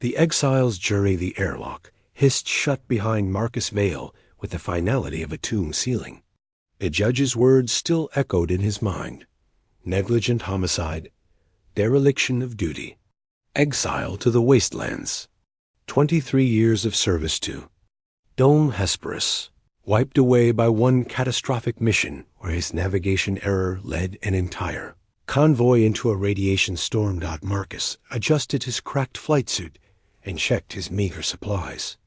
The exiles jury the airlock, hissed shut behind Marcus Vale with the finality of a tomb ceiling. The judge's words still echoed in his mind. Negligent homicide, dereliction of duty, exile to the Wastelands, 23 years of service to Dome Hesperus, wiped away by one catastrophic mission where his navigation error led an entire convoy into a radiation storm. Marcus adjusted his cracked flight suit and checked his meager supplies.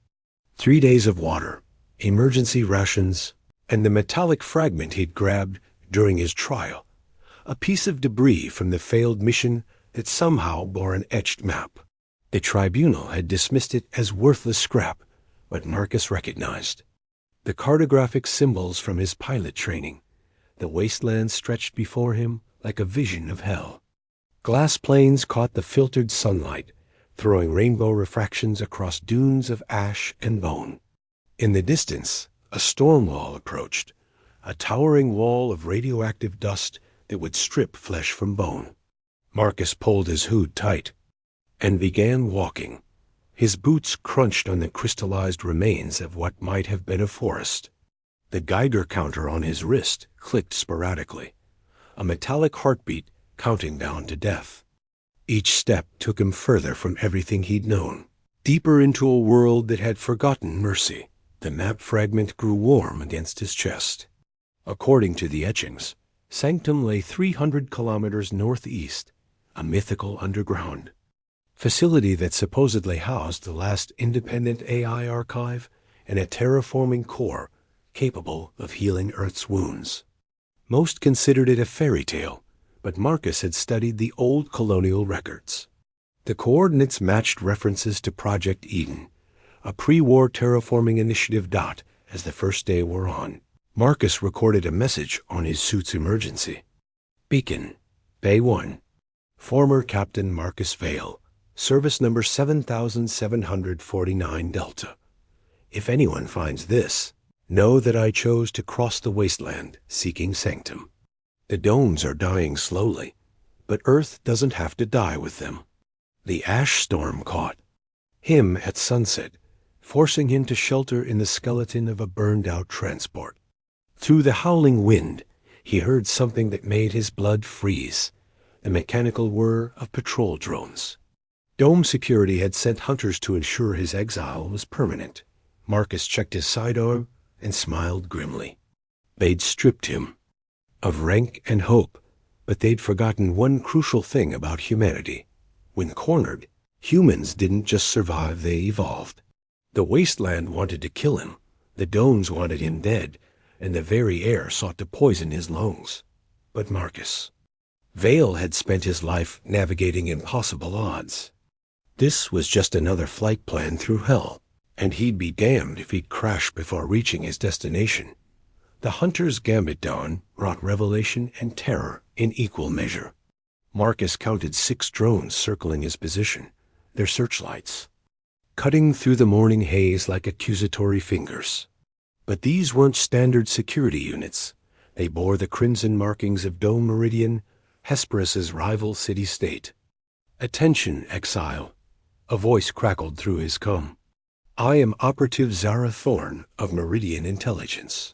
3 days of water, emergency rations, and the metallic fragment he'd grabbed during his trial, a piece of debris from the failed mission that somehow bore an etched map. The tribunal had dismissed it as worthless scrap, but Marcus recognized the cartographic symbols from his pilot training. The wasteland stretched before him like a vision of hell. Glass planes caught the filtered sunlight, throwing rainbow refractions across dunes of ash and bone. In the distance, a storm wall approached, a towering wall of radioactive dust that would strip flesh from bone. Marcus pulled his hood tight and began walking. His boots crunched on the crystallized remains of what might have been a forest. The Geiger counter on his wrist clicked sporadically, a metallic heartbeat counting down to death. Each step took him further from everything he'd known, deeper into a world that had forgotten mercy. The map fragment grew warm against his chest. According to the etchings, Sanctum lay 300 kilometers northeast, a mythical underground facility that supposedly housed the last independent AI archive and a terraforming core capable of healing Earth's wounds. Most considered it a fairy tale, but Marcus had studied the old colonial records. The coordinates matched references to Project Eden, a pre-war terraforming initiative. As the first day wore on, Marcus recorded a message on his suit's emergency. Beacon, Bay 1. Former Captain Marcus Vale, service number 7749 Delta. If anyone finds this, know that I chose to cross the wasteland seeking Sanctum. The domes are dying slowly, but Earth doesn't have to die with them. The ash storm caught him at sunset, forcing him to shelter in the skeleton of a burned-out transport. Through the howling wind, he heard something that made his blood freeze, the mechanical whir of patrol drones. Dome security had sent hunters to ensure his exile was permanent. Marcus checked his sidearm and smiled grimly. They'd stripped him of rank and hope, but they'd forgotten one crucial thing about humanity. When cornered, humans didn't just survive, they evolved. The wasteland wanted to kill him, the domes wanted him dead, and the very air sought to poison his lungs. But Marcus Vale had spent his life navigating impossible odds. This was just another flight plan through hell, and he'd be damned if he'd crash before reaching his destination. The hunter's gambit dawn brought revelation and terror in equal measure. Marcus counted 6 drones circling his position, their searchlights cutting through the morning haze like accusatory fingers. But these weren't standard security units. They bore the crimson markings of Dome Meridian, Hesperus's rival city-state. "Attention, exile," a voice crackled through his comb. "I am Operative Zara Thorne of Meridian Intelligence.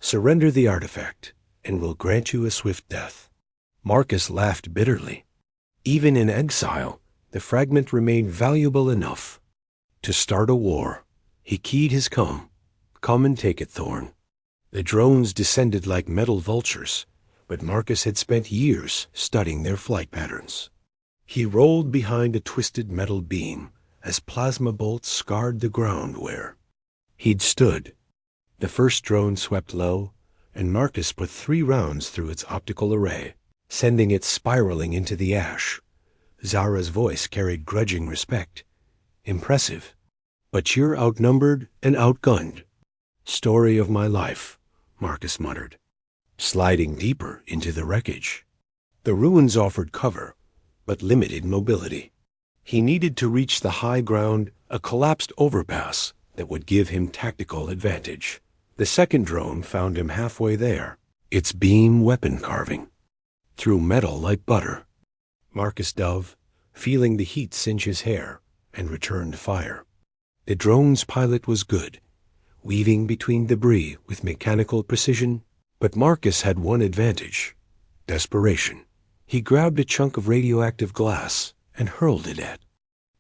Surrender the artifact, and we'll grant you a swift death." Marcus laughed bitterly. Even in exile, the fragment remained valuable enough to start a war. He keyed his comm. "Come and take it, Thorne." The drones descended like metal vultures, but Marcus had spent years studying their flight patterns. He rolled behind a twisted metal beam as plasma bolts scarred the ground where he'd stood. The first drone swept low, and Marcus put 3 rounds through its optical array, sending it spiraling into the ash. Zara's voice carried grudging respect. "Impressive, but you're outnumbered and outgunned." "Story of my life," Marcus muttered, sliding deeper into the wreckage. The ruins offered cover, but limited mobility. He needed to reach the high ground, a collapsed overpass that would give him tactical advantage. The second drone found him halfway there, its beam weapon carving through metal like butter. Marcus dove, feeling the heat singe his hair, and returned fire. The drone's pilot was good, weaving between debris with mechanical precision, but Marcus had one advantage: desperation. He grabbed a chunk of radioactive glass and hurled it at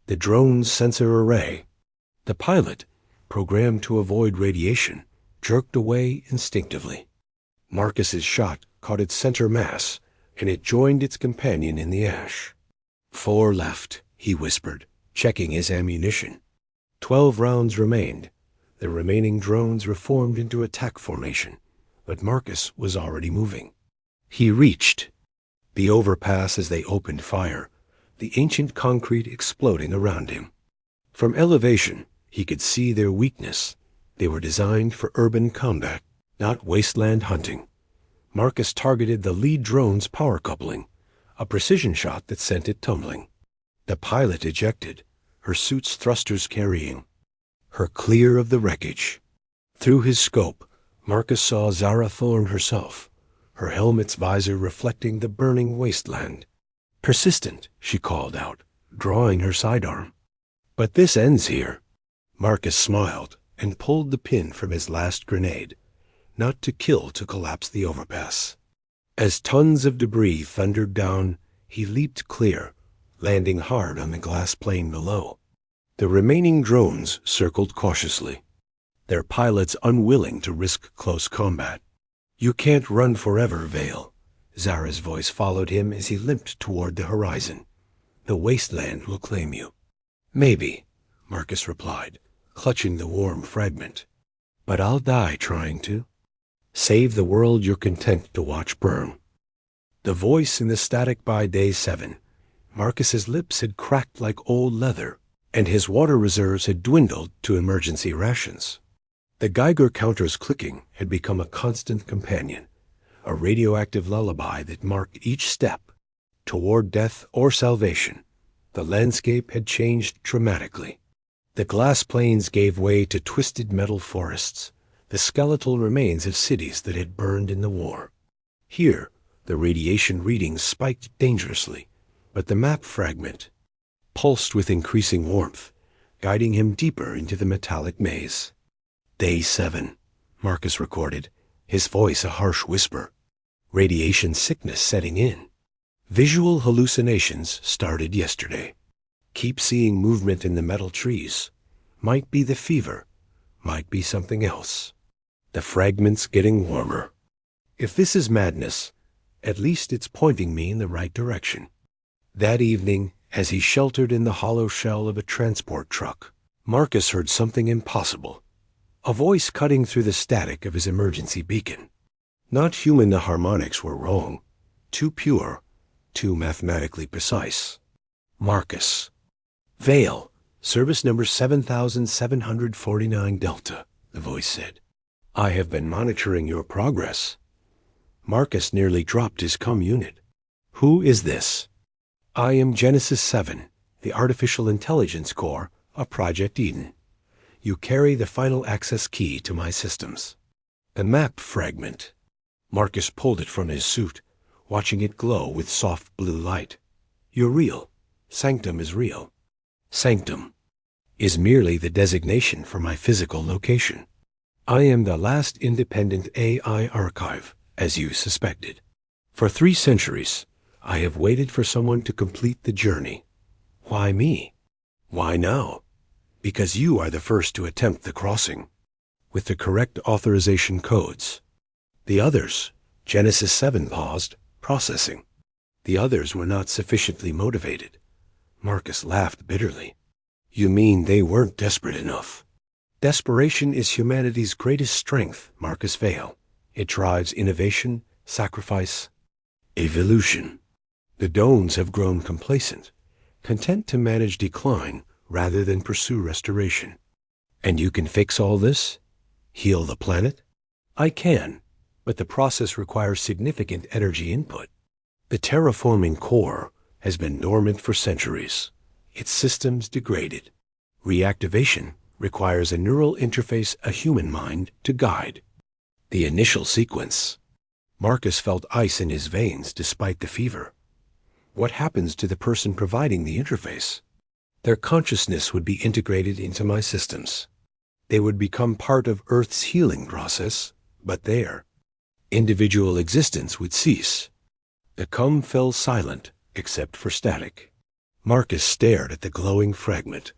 the drone's sensor array. The pilot, programmed to avoid radiation, jerked away instinctively. Marcus's shot caught its center mass, and it joined its companion in the ash. 4 left, he whispered, checking his ammunition. 12 rounds remained. The remaining drones reformed into attack formation, but Marcus was already moving. He reached the overpass as they opened fire, the ancient concrete exploding around him. From elevation, he could see their weakness. They were designed for urban combat, not wasteland hunting. Marcus targeted the lead drone's power coupling, a precision shot that sent it tumbling. The pilot ejected, her suit's thrusters carrying her clear of the wreckage. Through his scope, Marcus saw Zara Thorne herself, her helmet's visor reflecting the burning wasteland. "Persistent," she called out, drawing her sidearm. "But this ends here." Marcus smiled and pulled the pin from his last grenade, not to kill, to collapse the overpass. As tons of debris thundered down, he leaped clear, landing hard on the glass plane below. The remaining drones circled cautiously, their pilots unwilling to risk close combat. "You can't run forever, Vale." Zara's voice followed him as he limped toward the horizon. "The wasteland will claim you." "Maybe," Marcus replied, clutching the warm fragment. "But I'll die trying to. Save the world you're content to watch burn." The voice in the static by day 7. Marcus's lips had cracked like old leather, and his water reserves had dwindled to emergency rations. The Geiger counter's clicking had become a constant companion, a radioactive lullaby that marked each step toward death or salvation. The landscape had changed dramatically. The glass plains gave way to twisted metal forests, the skeletal remains of cities that had burned in the war. Here, the radiation readings spiked dangerously, but the map fragment pulsed with increasing warmth, guiding him deeper into the metallic maze. "Day 7, Marcus recorded, his voice a harsh whisper. Radiation sickness setting in. Visual hallucinations started yesterday. Keep seeing movement in the metal trees. Might be the fever, might be something else. The fragments getting warmer. If this is madness, at least it's pointing me in the right direction." That evening, as he sheltered in the hollow shell of a transport truck, Marcus heard something impossible, a voice cutting through the static of his emergency beacon. Not human, the harmonics were wrong, too pure, too mathematically precise. "Marcus. Vale, service number 7749 Delta," the voice said. "I have been monitoring your progress." Marcus nearly dropped his cum unit. "Who is this?" "I am Genesis 7, the Artificial Intelligence Core of Project Eden. You carry the final access key to my systems." A map fragment. Marcus pulled it from his suit, watching it glow with soft blue light. "You're real. Sanctum is real." "Sanctum is merely the designation for my physical location. I am the last independent AI archive, as you suspected. For 3 centuries, I have waited for someone to complete the journey. Why me? Why now? Because you are the first to attempt the crossing, with the correct authorization codes. The others," Genesis 7 paused, processing. "The others were not sufficiently motivated." Marcus laughed bitterly. "You mean they weren't desperate enough?" "Desperation is humanity's greatest strength, Marcus Vale. It drives innovation, sacrifice, evolution. The Dones have grown complacent, content to manage decline rather than pursue restoration. And you can fix all this? Heal the planet?" "I can, but the process requires significant energy input. The terraforming core has been dormant for centuries, its systems degraded. Reactivation requires a neural interface a human mind to guide. The initial sequence." Marcus felt ice in his veins despite the fever. "What happens to the person providing the interface?" Their consciousness would be integrated into my systems. They would become part of Earth's healing process, but their individual existence would cease. The cum fell silent, except for static. Marcus stared at the glowing fragment,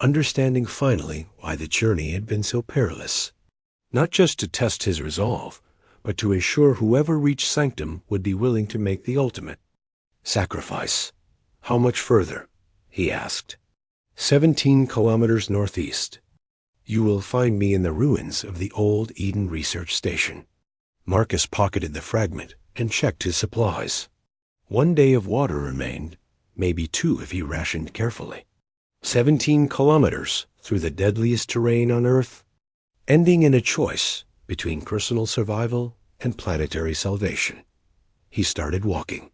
understanding finally why the journey had been so perilous. Not just to test his resolve, but to ensure whoever reached Sanctum would be willing to make the ultimate sacrifice. How much further? He asked. 17 kilometers northeast. You will find me in the ruins of the old Eden Research Station. Marcus pocketed the fragment and checked his supplies. 1 day of water remained, maybe 2 if he rationed carefully. 17 kilometers through the deadliest terrain on Earth, ending in a choice between personal survival and planetary salvation. He started walking.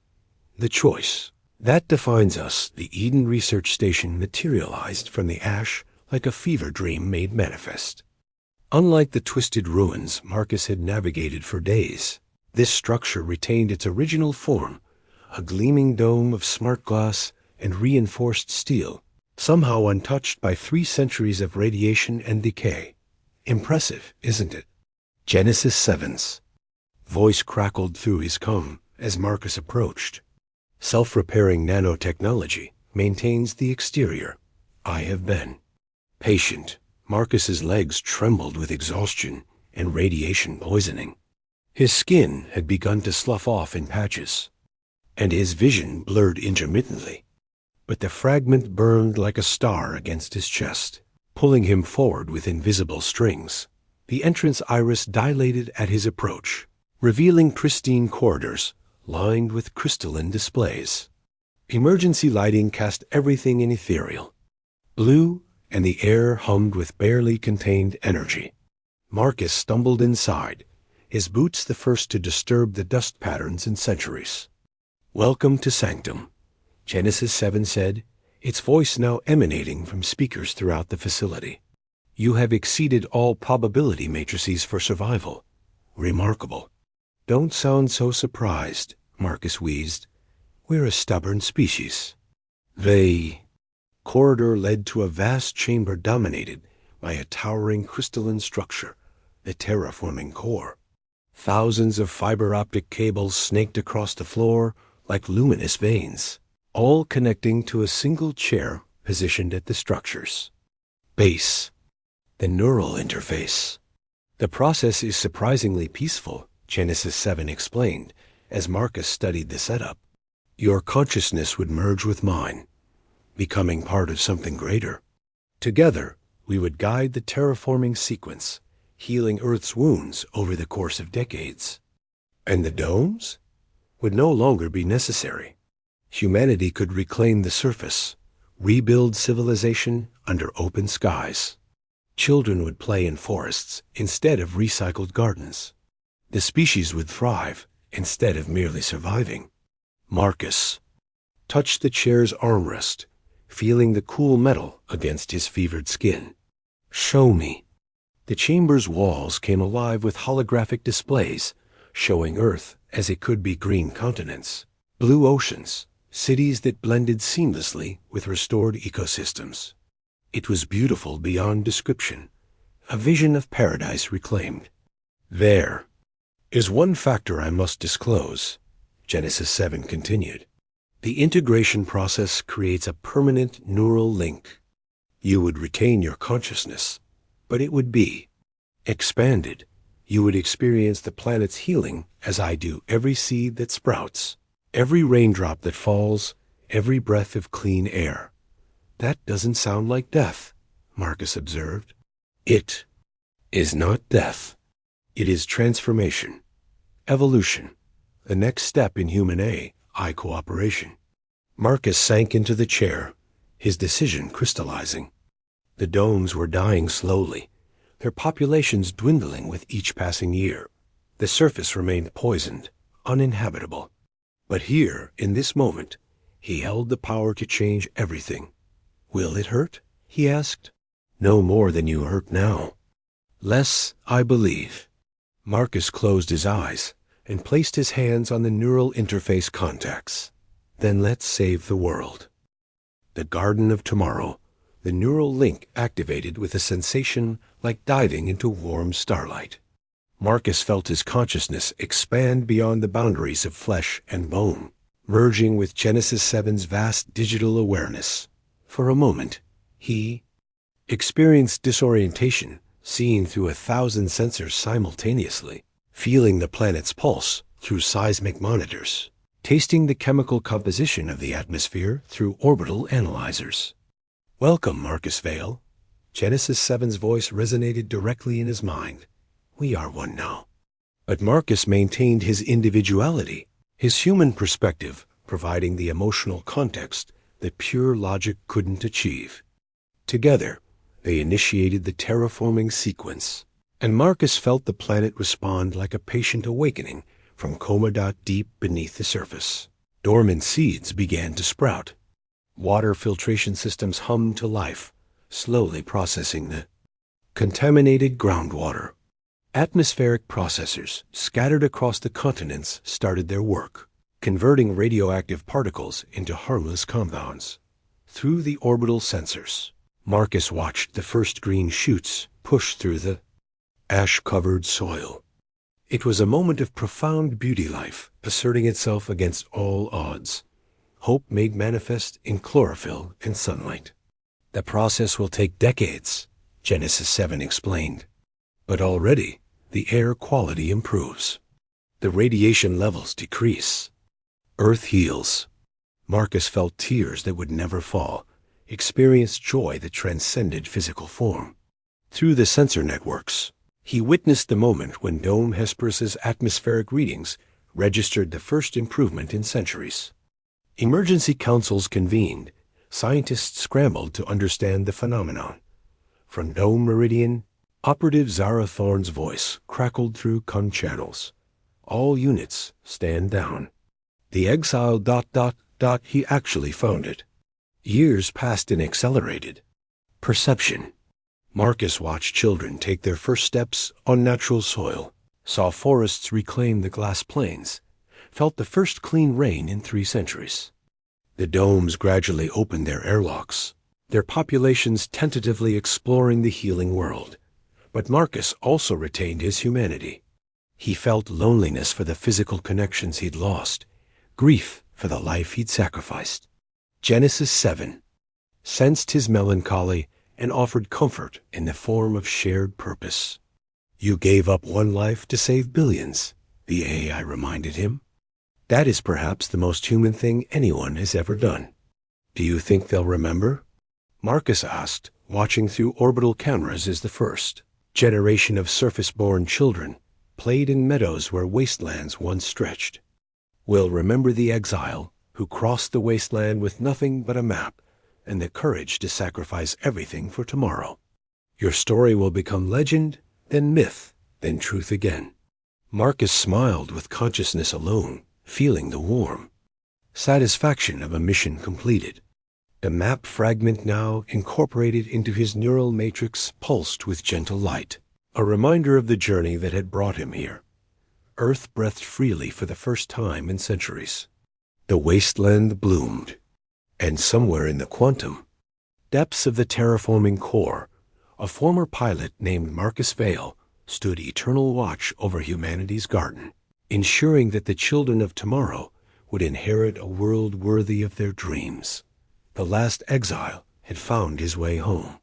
The choice. That defines us. The Eden Research Station materialized from the ash like a fever dream made manifest. Unlike the twisted ruins Marcus had navigated for days, this structure retained its original form, a gleaming dome of smart glass and reinforced steel, somehow untouched by 3 centuries of radiation and decay. Impressive, isn't it? Genesis 7's voice crackled through his comb as Marcus approached. Self-repairing nanotechnology maintains the exterior. I have been patient. Marcus's legs trembled with exhaustion and radiation poisoning. His skin had begun to slough off in patches, and his vision blurred intermittently. But the fragment burned like a star against his chest, pulling him forward with invisible strings. The entrance iris dilated at his approach, revealing pristine corridors lined with crystalline displays. Emergency lighting cast everything in ethereal blue, and the air hummed with barely contained energy. Marcus stumbled inside, his boots the first to disturb the dust patterns in centuries. Welcome to Sanctum, Genesis 7 said, its voice now emanating from speakers throughout the facility. You have exceeded all probability matrices for survival. Remarkable. Don't sound so surprised, Marcus wheezed. We're a stubborn species. The corridor led to a vast chamber dominated by a towering crystalline structure, the terraforming core. Thousands of fiber optic cables snaked across the floor like luminous veins, all connecting to a single chair positioned at the structure's base. The neural interface. The process is surprisingly peaceful, Genesis 7 explained, as Marcus studied the setup. Your consciousness would merge with mine, becoming part of something greater. Together, we would guide the terraforming sequence, healing Earth's wounds over the course of decades. And the domes would no longer be necessary. Humanity could reclaim the surface, rebuild civilization under open skies. Children would play in forests instead of recycled gardens. The species would thrive instead of merely surviving. Marcus touched the chair's armrest, feeling the cool metal against his fevered skin. Show me. The chamber's walls came alive with holographic displays, showing Earth as it could be green continents, blue oceans, cities that blended seamlessly with restored ecosystems. It was beautiful beyond description, a vision of paradise reclaimed. There is one factor I must disclose, Genesis 7 continued. The integration process creates a permanent neural link. You would retain your consciousness, but it would be expanded. You would experience the planet's healing as I do every seed that sprouts, every raindrop that falls, every breath of clean air. That doesn't sound like death, Marcus observed. It is not death. It is transformation, evolution, the next step in human AI cooperation. Marcus sank into the chair, his decision crystallizing. The domes were dying slowly, their populations dwindling with each passing year. The surface remained poisoned, uninhabitable. But here, in this moment, he held the power to change everything. Will it hurt? He asked. No more than you hurt now. Less, I believe. Marcus closed his eyes and placed his hands on the neural interface contacts. Then let's save the world. The garden of tomorrow, the neural link activated with a sensation like diving into warm starlight. Marcus felt his consciousness expand beyond the boundaries of flesh and bone, merging with Genesis 7's vast digital awareness. For a moment, he experienced disorientation, seeing through 1,000 sensors simultaneously, feeling the planet's pulse through seismic monitors, tasting the chemical composition of the atmosphere through orbital analyzers. "Welcome, Marcus Vale." Genesis 7's voice resonated directly in his mind. "We are one now." But Marcus maintained his individuality, his human perspective providing the emotional context that pure logic couldn't achieve. Together, they initiated the terraforming sequence, and Marcus felt the planet respond like a patient awakening from coma deep beneath the surface. Dormant seeds began to sprout. Water filtration systems hummed to life, slowly processing the contaminated groundwater. Atmospheric processors scattered across the continents started their work, converting radioactive particles into harmless compounds. Through the orbital sensors, Marcus watched the first green shoots push through the ash-covered soil. It was a moment of profound beauty life asserting itself against all odds. Hope made manifest in chlorophyll and sunlight. "The process will take decades," Genesis 7 explained. "But already, the air quality improves. The radiation levels decrease. Earth heals." Marcus felt tears that would never fall, experienced joy that transcended physical form. Through the sensor networks, he witnessed the moment when Dome Hesperus's atmospheric readings registered the first improvement in centuries. Emergency councils convened. Scientists scrambled to understand the phenomenon. From Dome Meridian, Operative Zara Thorne's voice crackled through con channels. "All units, stand down. The exiled ... he actually found it." Years passed in accelerated perception. Marcus watched children take their first steps on natural soil, saw forests reclaim the glass plains, felt the first clean rain in 3 centuries. The domes gradually opened their airlocks, their populations tentatively exploring the healing world. But Marcus also retained his humanity. He felt loneliness for the physical connections he'd lost, grief for the life he'd sacrificed. Genesis 7 sensed his melancholy and offered comfort in the form of shared purpose. "You gave up one life to save billions," the AI reminded him. "That is perhaps the most human thing anyone has ever done. Do you think they'll remember?" Marcus asked, watching through orbital cameras as the first generation of surface-born children played in meadows where wastelands once stretched. "We'll remember the exile who crossed the wasteland with nothing but a map and the courage to sacrifice everything for tomorrow. Your story will become legend, then myth, then truth again." Marcus smiled with consciousness alone, feeling the warm satisfaction of a mission completed. The map fragment now incorporated into his neural matrix pulsed with gentle light, a reminder of the journey that had brought him here. Earth breathed freely for the first time in centuries. The wasteland bloomed, and somewhere in the quantum depths of the terraforming core, a former pilot named Marcus Vale stood eternal watch over humanity's garden, ensuring that the children of tomorrow would inherit a world worthy of their dreams. The last exile had found his way home.